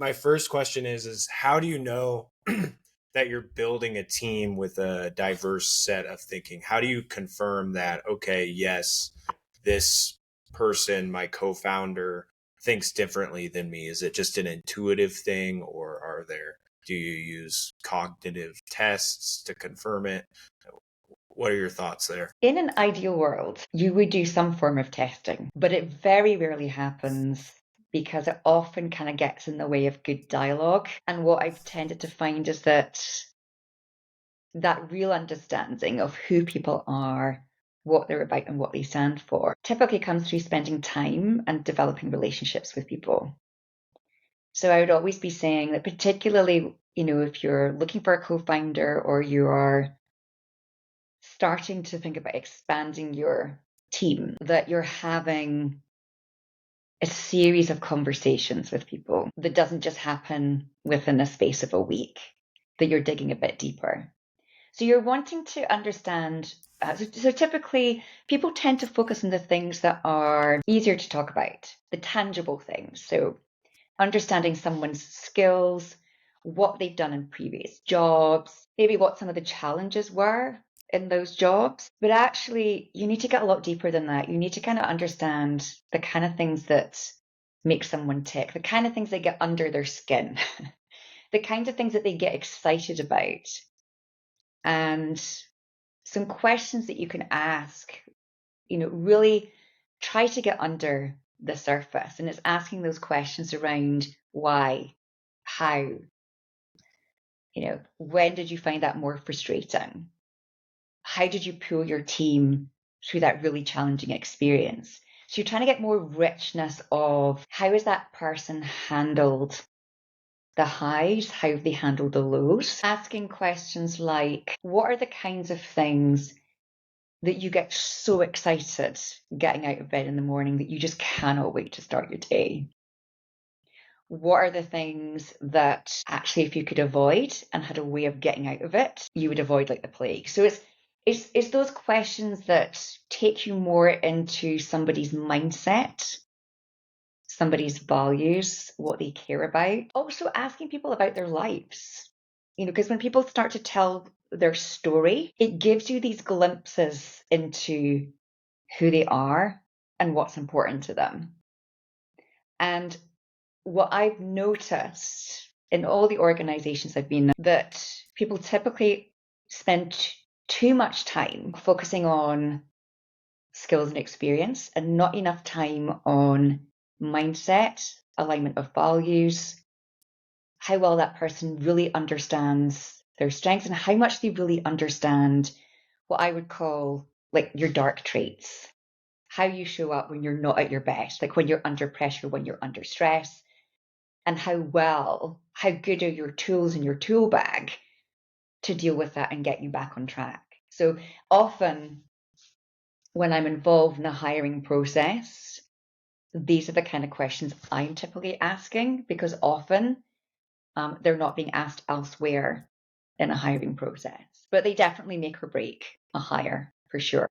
my first question is how do you know that you're building a team with a diverse set of thinking? How do you confirm that, okay, yes, this person, my co-founder, thinks differently than me? Is it just an intuitive thing, or do you use cognitive tests to confirm it? What are your thoughts there? In an ideal world, you would do some form of testing, but it very rarely happens because it often kind of gets in the way of good dialogue. And what I've tended to find is that real understanding of who people are, what they're about, and what they stand for typically comes through spending time and developing relationships with people. So I would always be saying that, particularly, if you're looking for a co founder or you are starting to think about expanding your team, that you're having a series of conversations with people that doesn't just happen within a space of a week, that you're digging a bit deeper. So you're wanting to understand. So typically, people tend to focus on the things that are easier to talk about, the tangible things. So understanding someone's skills, what they've done in previous jobs, maybe what some of the challenges were in those jobs. But actually, you need to get a lot deeper than that. You need to kind of understand the kind of things that make someone tick, the kind of things that get under their skin, the kinds of things that they get excited about. And some questions that you can ask, really try to get under the surface. And it's asking those questions around why, how, when did you find that more frustrating? How did you pull your team through that really challenging experience? So you're trying to get more richness of how has that person handled the highs, how have they handled the lows? Asking questions like, what are the kinds of things that you get so excited getting out of bed in the morning that you just cannot wait to start your day? What are the things that actually, if you could avoid and had a way of getting out of it, you would avoid like the plague? So it's those questions that take you more into somebody's mindset, somebody's values, what they care about. Also asking people about their lives. Because when people start to tell their story, it gives you these glimpses into who they are and what's important to them. And what I've noticed in all the organizations I've been in, that people typically spend too much time focusing on skills and experience and not enough time on mindset, alignment of values, how well that person really understands their strengths and how much they really understand what I would call like your dark traits, how you show up when you're not at your best, like when you're under pressure, when you're under stress, and how good are your tools in your tool bag to deal with that and get you back on track. So often when I'm involved in a hiring process, these are the kind of questions I'm typically asking because often they're not being asked elsewhere in a hiring process, but they definitely make or break a hire for sure.